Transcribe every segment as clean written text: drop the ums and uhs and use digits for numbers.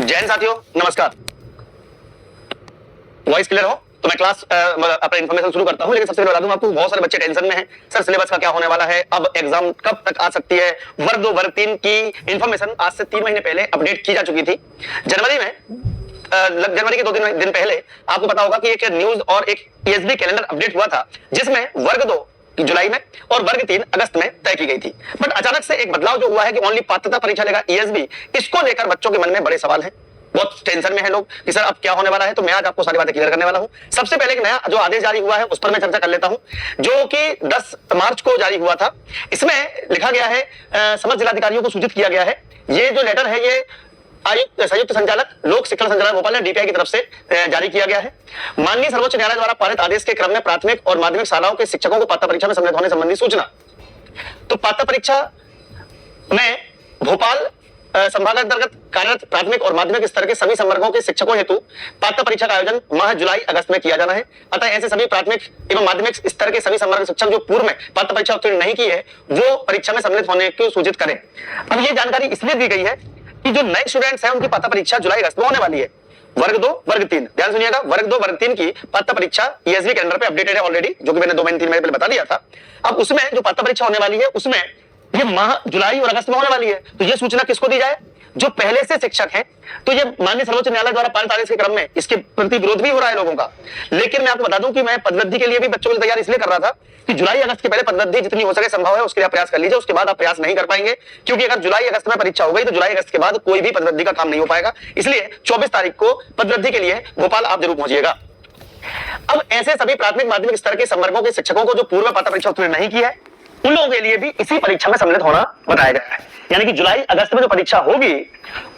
जैन साथियों नमस्कार। Voice clear हो तो मैं क्लास अपना इन्फॉर्मेशन शुरू करता हूं, लेकिन सबसे पहले बता दूं आपको, बहुत सारे बच्चे टेंशन में हैं, सर सिलेबस का क्या होने वाला है, अब एग्जाम कब तक आ सकती है। वर्ग 2 वर्ग 3 की इन्फॉर्मेशन आज से 3 महीने पहले अपडेट की जा चुकी थी। जनवरी में जनवरी के 2 दिन पहले आपको पता होगा कि एक न्यूज और एक ईएसबी कैलेंडर अपडेट हुआ था, जिसमें वर्ग 2 जुलाई में और वर्ग 3 अगस्त में तय की गई थी। बट अचानक से एक बदलाव जो हुआ है कि ओनली पात्रता परीक्षा लेगा ईएसबी, इसको लेकर बच्चों के मन में बड़े सवाल हैं, बहुत टेंशन में है लोग कि सर अब क्या होने वाला है। तो मैं आज आपको सारी बातें क्लियर करने वाला हूं। सबसे पहले एक नया जो आदेश जारी हुआ है उस पर मैं चर्चा कर लेता हूं, जो कि 10 मार्च को जारी हुआ था। इसमें लिखा गया है, समस्त जिलाधिकारियों को सूचित किया गया है। ये जो लेटर है ये आयुक्त संयुक्त संचालक लोक शिक्षण संचालक भोपाल ने डीपीआई की तरफ से जारी किया गया है। माननीय सर्वोच्च न्यायालय द्वारा पारित आदेश के क्रम में प्राथमिक और माध्यमिक शालाओं के शिक्षकों को पात्रता परीक्षा में सम्मिलित होने संबंधी सूचना। तो पात्रता परीक्षा में भोपाल संभाग अंतर्गत कार्यरत प्राथमिक और माध्यमिक स्तर के सभी संवर्गों के शिक्षकों हेतु पात्रता परीक्षा का आयोजन माह जुलाई अगस्त में किया जाना है। अतः ऐसे सभी प्राथमिक एवं माध्यमिक स्तर के सभी संवर्ग शिक्षक जो पूर्व में पात्रता परीक्षा उत्तीर्ण नहीं की है वो परीक्षा में सम्मिलित होने को सूचित करें। अब ये जानकारी इसलिए दी गई है कि जो नए स्टूडेंट्स हैं उनकी पात्रता परीक्षा जुलाई अगस्त में होने वाली है। वर्ग 2 वर्ग 3 ध्यान सुनिएगा, वर्ग 2 वर्ग 3 की पात्रता परीक्षा ईएसबी कैलेंडर पे अपडेटेड है ऑलरेडी, जो कि मैंने 2 महीने 3 महीने पहले बता दिया था। अब उसमें जो पात्रता परीक्षा होने वाली है उसमें ये माह जुलाई और अगस्त में होने वाली है। तो ये सूचना किसको दी जाए? जो पहले से शिक्षक हैं। तो ये माननीय सर्वोच्च न्यायालय द्वारा पारित आदेश के क्रम में इसके प्रति विरोध भी हो रहा है लोगों का। लेकिन मैं आपको बता दूं कि मैं पदवृद्धि के लिए भी बच्चों को तैयार इसलिए कर रहा था कि जुलाई अगस्त के पहले पदवृद्धि जितनी हो सके संभव है उसके लिए प्रयास कर लीजिए, उसके बाद आप प्रयास नहीं कर पाएंगे, क्योंकि अगर जुलाई अगस्त में परीक्षा हो गई तो जुलाई अगस्त के बाद कोई भी पदवृद्धि का काम नहीं हो पाएगा। इसलिए 24 तारीख को पदवृद्धि के लिए भोपाल आप जरूर पहुंचिएगा। अब ऐसे सभी प्राथमिक माध्यमिक स्तर के संवर्गों के शिक्षकों को जो पूर्व पात्रता परीक्षा उत्तीर्ण नहीं की है उन लोगों के लिए भी इसी परीक्षा में सम्मिलित होना बताया गया है। यानी कि जुलाई अगस्त में जो परीक्षा होगी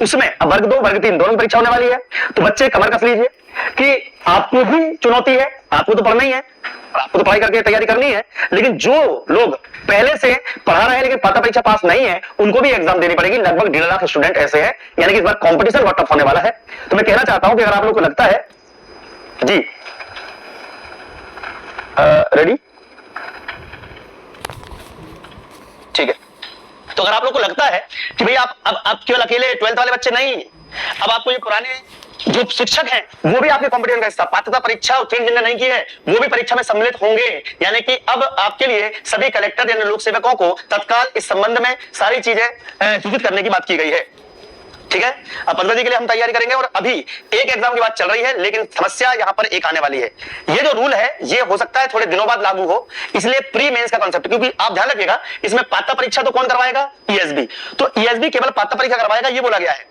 उसमें वर्ग 2 वर्ग 3 दोनों की परीक्षा होने वाली है। तो बच्चे कमर कस लीजिए कि आपको भी चुनौती है, आपको तो पढ़ना ही है, आपको तो पढ़ाई करके तैयारी करनी है, लेकिन जो लोग पहले से पढ़ा रहे हैं लेकिन पात्रता परीक्षा पास नहीं है उनको भी एग्जाम देनी पड़ेगी। लगभग 1.5 लाख स्टूडेंट ऐसे हैं, यानी कि इस बार कॉम्पिटिशन बहुत टफ होने वाला है। तो मैं कहना चाहता हूं कि अगर आप लोग को लगता है जी रेडी, ठीक है, तो अगर आप लोग को लगता है कि भाई आप केवल अकेले 12th वाले बच्चे नहीं, अब आपको ये पुराने जो शिक्षक हैं वो भी आपके कंपटीशन का हिस्सा, पात्रता परीक्षा उत्तीर्ण जिन्होंने नहीं की है वो भी परीक्षा में सम्मिलित होंगे। यानी कि अब आपके लिए सभी कलेक्टर यानी लोक सेवकों को तत्काल इस संबंध में सारी चीजें सूचित करने की बात की गई है। ठीक है, अब पदवृद्धि के लिए हम तैयारी करेंगे और अभी एक एग्जाम की बात चल रही है, लेकिन समस्या यहां पर एक आने वाली है। ये जो रूल है ये हो सकता है थोड़े दिनों बाद लागू हो, इसलिए प्री मेंस का कॉन्सेप्ट, क्योंकि आप ध्यान रखिएगा इसमें पात्रता परीक्षा तो कौन करवाएगा? ईएसबी। तो ईएसबी केवल पात्रता परीक्षा करवाएगा ये बोला गया है।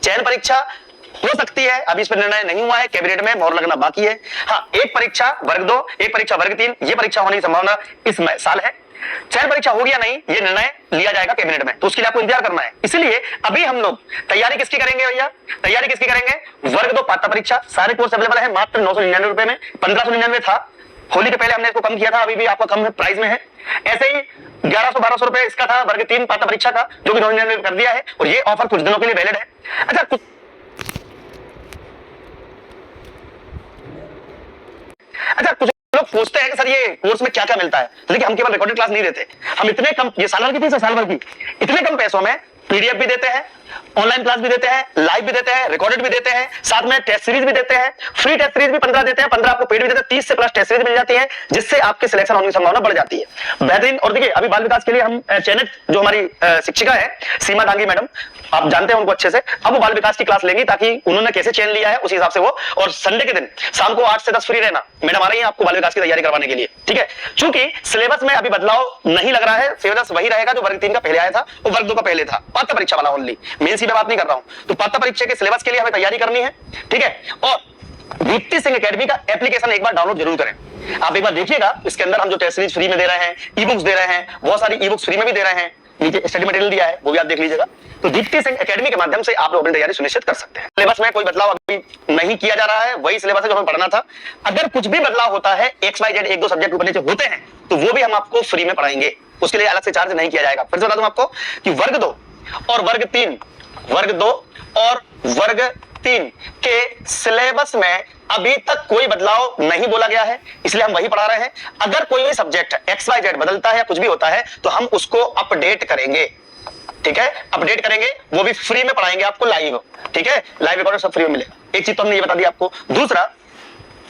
चयन परीक्षा हो सकती है, अभी इस पर निर्णय नहीं हुआ है, कैबिनेट में मोहर लगना बाकी है। हाँ, एक परीक्षा वर्ग 2 एक परीक्षा वर्ग 3 ये परीक्षा होने की संभावना इस साल है। चयन परीक्षा होगी या नहीं ये निर्णय लिया जाएगा कैबिनेट में, तो उसके लिए आपको इंतजार करना है। इसलिए अभी हम लोग तैयारी किसकी करेंगे भैया? तैयारी किसकी करेंगे? वर्ग 2 पात्रता परीक्षा। सारे कोर्स अवेलेबल है मात्र 999 रुपए में, 1599 था होली के पहले, हमने इसको कम किया था, अभी भी आपका कम प्राइस में है। ऐसे ही 1100-1200 रुपए इसका था वर्ग 3 पात्रता परीक्षा का, जो कि 999 कर दिया है, और ये ऑफर कुछ दिनों के लिए वैलिड है। अच्छा, कुछ लोग पूछते हैं कि सर ये कोर्स में क्या क्या मिलता है, देखिए हम केवल रिकॉर्डेड क्लास नहीं देते, हम इतने कम, ये साल भर की फीस है, साल भर की, इतने कम पैसों में पीडीएफ भी देते हैं, ऑनलाइन क्लास भी देते हैं, लाइव भी देते हैं, रिकॉर्डेड भी देते हैं, साथ में टेस्ट सीरीज भी देते हैं, फ्री टेस्ट सीरीज भी 15 देते हैं, 15 आपको पेड भी देते हैं, 30 से प्लस टेस्ट सीरीज मिल जाती है, जिससे आपके सिलेक्शन होने की संभावना बढ़ जाती है। बेहतरीन। और देखिए अभी बाल विकास के लिए हम चयनित जो हमारी शिक्षिका है सीमा दांगी मैडम, आप जानते हैं उनको अच्छे से, अब वो बाल विकास की क्लास लेंगी ताकि उन्होंने कैसे चयन लिया है उसी हिसाब से वो, और संडे के दिन शाम को 8 से 10 फ्री रहना, मैडम आ रही है आपको बाल विकास की तैयारी करवाने के लिए। ठीक है, चूंकि सिलेबस में अभी बदलाव नहीं लग रहा है, सिलेबस वही रहेगा जो वर्ग 3 का पहले आया था और वर्ग 2 का पहले था, पात्रता परीक्षा वाला ओनली, मेंस की बात नहीं कर रहा हूं। तो पात्रता परीक्षा के सिलेबस के लिए हमें तैयारी करनी है। ठीक है, और दीप्ति सिंह एकेडमी का एप्लीकेशन एक बार डाउनलोड जरूर करें। आप एक बार देखिएगा, इसके अंदर हम जो टेस्ट सीरीज फ्री में दे रहे हैं, ई बुक्स दे रहे हैं, बहुत सारी ई बुक्स फ्री में भी दे रहे हैं, नीचे स्टडी मटेरियल दिया है वो भी आप देख लीजिएगा। तो दीप्ति सिंह एकेडमी के माध्यम से आप लोग अपनी तैयारी सुनिश्चित कर सकते हैं। सिलेबस में कोई बदलाव अभी नहीं किया जा रहा है, वही सिलेबस है जो हमें पढ़ना था। अगर कुछ भी बदलाव होता है, XYZ 1-2 सब्जेक्ट ऊपर नीचे होते हैं, तो वो भी हम आपको फ्री में पढ़ाएंगे, उसके लिए अलग से चार्ज नहीं किया जाएगा। फिर से बता दूं आपको कि वर्ग 2 और वर्ग 3 के सिलेबस में अभी तक कोई बदलाव नहीं बोला गया है, इसलिए हम वही पढ़ा रहे हैं। अगर कोई भी सब्जेक्ट XYZ बदलता है या कुछ भी होता है तो हम उसको अपडेट करेंगे। ठीक है, अपडेट करेंगे, वो भी फ्री में पढ़ाएंगे आपको लाइव, ठीक है, लाइव रिकॉर्ड सब फ्री में मिलेगा। एक चीज तो हमने ये बता दी आपको। दूसरा,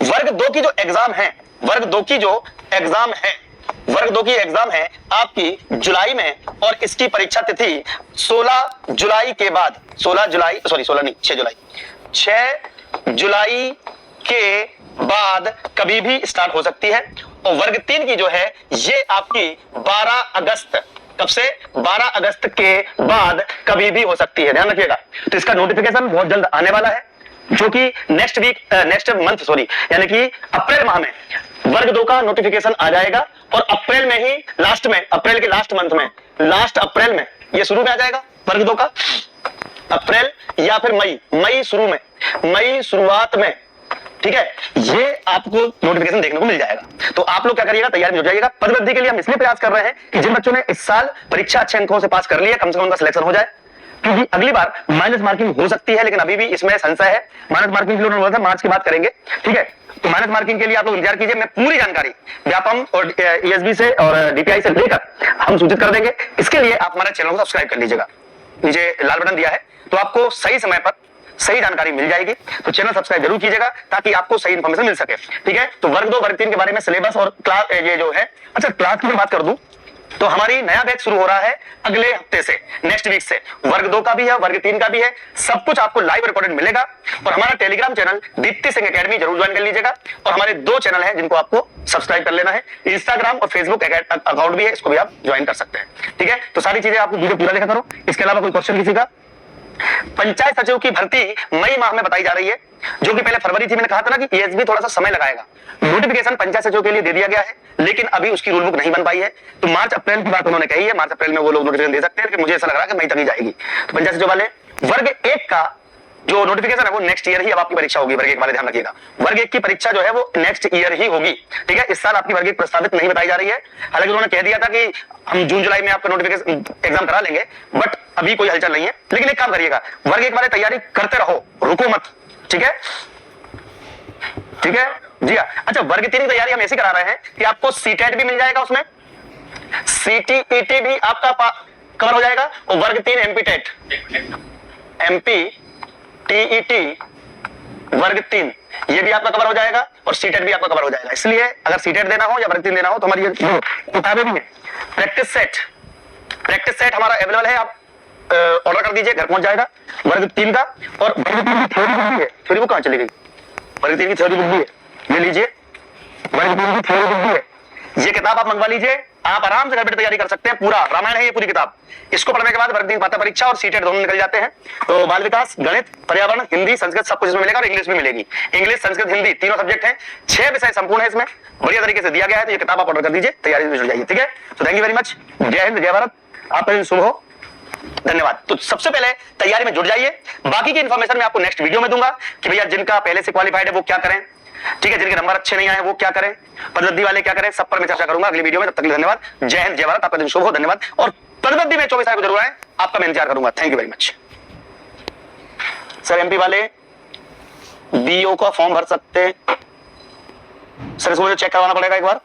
वर्ग 2 की जो एग्जाम है, वर्ग 2 की जो एग्जाम है, वर्ग 2 की एग्जाम है आपकी जुलाई में, और इसकी परीक्षा तिथि 16 जुलाई के बाद, 16 जुलाई, सॉरी 16 नहीं, 6 जुलाई, 6 जुलाई के बाद कभी भी स्टार्ट हो सकती है। और वर्ग 3 की जो है ये आपकी 12 अगस्त, कब से? 12 अगस्त के बाद कभी भी हो सकती है, ध्यान रखिएगा। तो इसका नोटिफिकेशन बहुत जल्द आने वाला है, जो कि next week, next month sorry, यानी कि अप्रैल माह में वर्ग 2 का नोटिफिकेशन आ जाएगा, और अप्रैल में ही लास्ट में, अप्रैल के लास्ट मंथ में, लास्ट अप्रैल में ये शुरू में आ जाएगा वर्ग 2 का, अप्रैल या फिर मई शुरू में, मई शुरुआत में, ठीक है, ये आपको नोटिफिकेशन देखने को मिल जाएगा। तो आप लोग क्या करिएगा, तैयारी में हो जाइएगा। पदवृद्धि के लिए हम इसलिए प्रयास कर रहे हैं कि जिन बच्चों ने इस साल परीक्षा अच्छे अंकों से पास कर लिया, कम से कम उनका सिलेक्शन हो जाए, क्योंकि अगली बार माइनस मार्किंग हो सकती है, लेकिन अभी भी इसमें संशय है। माइनस मार्किंग के लिए उन्होंने बोला था मार्च की बात करेंगे, ठीक है। तो माइनस मार्किंग के लिए आप लोग इंतजार कीजिए, मैं पूरी जानकारी व्यापम और ईएसबी से और डीपीआई से लेकर हम सूचित कर देंगे। इसके लिए आप हमारे चैनल को सब्सक्राइब कर लीजिएगा, नीचे लाल बटन दिया है, तो आपको सही समय पर सही जानकारी मिल जाएगी। तो चैनल सब्सक्राइब जरूर कीजिएगा ताकि आपको सही इन्फॉर्मेशन मिल सके, ठीक है। तो वर्ग 2 वर्ग 3 के बारे में सिलेबस और क्लास ये जो है, अच्छा क्लास की बात कर दूं तो हमारी नया बैच शुरू हो रहा है अगले हफ्ते से, नेक्स्ट वीक से। वर्ग 2 का भी है, वर्ग 3 का भी है, सब कुछ आपको लाइव रिकॉर्डेड मिलेगा। और हमारा Telegram channel Deepti Singh academy जरूर ज्वाइन कर लीजिएगा। और हमारे 2 चैनल हैं जिनको आपको सब्सक्राइब कर लेना है, इंस्टाग्राम और फेसबुक अकाउंट भी है, इसको भी आप ज्वाइन कर सकते हैं, ठीक है। तो सारी चीजें आपको वीडियो पूरा देखा करो। इसके अलावा कोई क्वेश्चन किसी का? पंचायत सचिव की भर्ती मई माह में बताई जा रही है, जो कि पहले फरवरी थी। मैंने कहा था ना कि ईएसबी थोड़ा सा समय लगाएगा। नोटिफिकेशन पंचायत सचिव के लिए दे दिया गया है, लेकिन अभी उसकी रूल बुक नहीं बन पाई है। तो मार्च अप्रैल की बात उन्होंने कही है, मार्च अप्रैल में वो लोग नोटिफिकेशन दे सकते हैं, लेकिन मुझे ऐसा लग रहा है कि मई तक ही जाएगी। तो पंचायत सचिव वाले वर्ग 1 का जो नोटिफिकेशन है वो नेक्स्ट ईयर ही अब आपकी परीक्षा होगी। वर्ग 1 वाले ध्यान रखिएगा, वर्ग 1 की परीक्षा जो है वो नेक्स्ट ईयर ही होगी, ठीक है। इस साल आपकी वर्ग 1 प्रस्तावित नहीं बताई जा रही है। हालांकि उन्होंने कह दिया था कि हम जून जुलाई में आपका नोटिफिकेशन एग्जाम करा लेंगे, बट अभी कोई हलचल नहीं है। लेकिन एक काम करिएगा, वर्ग 1 वाले तैयारी करते रहो, रुको मत, ठीक है, ठीक है जी हाँ। अच्छा, वर्ग 3 की तैयारी हम ऐसे करा रहे हैं कि आपको सीटेट भी मिल जाएगा, उसमें सीटीईटी भी आपका कवर हो जाएगा, और वर्ग 3 एमपी टेट, एमपी टीईटी वर्ग 3 ये भी आपका कवर हो जाएगा, और सीटेट भी आपका कवर हो जाएगा। इसलिए अगर सीटेट देना हो या वर्ग 3 देना हो तो हमारी ये किताबें भी हैं। प्रैक्टिस सेट हमारा अवेलेबल है, आप ऑर्डर कर दीजिए, घर पहुंच जाएगा वर्ग 3 का। और वर्ग 3 की थ्योरी बुक भी है, थ्योरी बुक कहां चली गई? वर्ग 3 की थ्योरी बुक भी है, ले लीजिए, वर्ग 3 की थ्योरी बुक भी है। ये किताब आप मंगवा लीजिए, आप आराम से घर बैठे तैयारी कर सकते हैं। पूरा रामायण है ये पूरी किताब। इसको पढ़ने के बाद वर्ग 3 पात्रता परीक्षा और सीटेट दोनों निकल जाते हैं। तो बाल विकास, गणित, पर्यावरण, हिंदी, संस्कृत सब कुछ इसमें मिलेगा, और इंग्लिश भी मिलेगी। इंग्लिश, संस्कृत, हिंदी तीनों सब्जेक्ट हैं, 6 विषय संपूर्ण है इसमें, बढ़िया तरीके से दिया गया है। तो ये किताब आप ऑर्डर कर दीजिए, तैयारी में जुड़ जाइए, ठीक है। तो थैंक यू वेरी मच, जय हिंद, जय भारत, आपका दिन शुभ हो, धन्यवाद। तो सबसे पहले तैयारी में जुट जाइए। बाकी की इन्फॉर्मेशन मैं आपको नेक्स्ट वीडियो में दूंगा कि भैया जिनका पहले से क्वालिफाइड है वो क्या करें, ठीक है, जिनके नंबर अच्छे नहीं आए वो क्या करें, पदवृद्धि वाले क्या करें, सब पर मैं चर्चा करूंगा अगली वीडियो में। तब तक के लिए धन्यवाद, जय हिंद, जय भारत, आपका दिन शुभ हो, धन्यवाद। और पदवृद्धि में 24 को जरूर आए, आपका मैं इंतजार करूंगा। Thank you very much. Sir MP वाले बीओ का फॉर्म भर सकते हैं सर, इसको मुझे चेक करवाना पड़ेगा एक बार।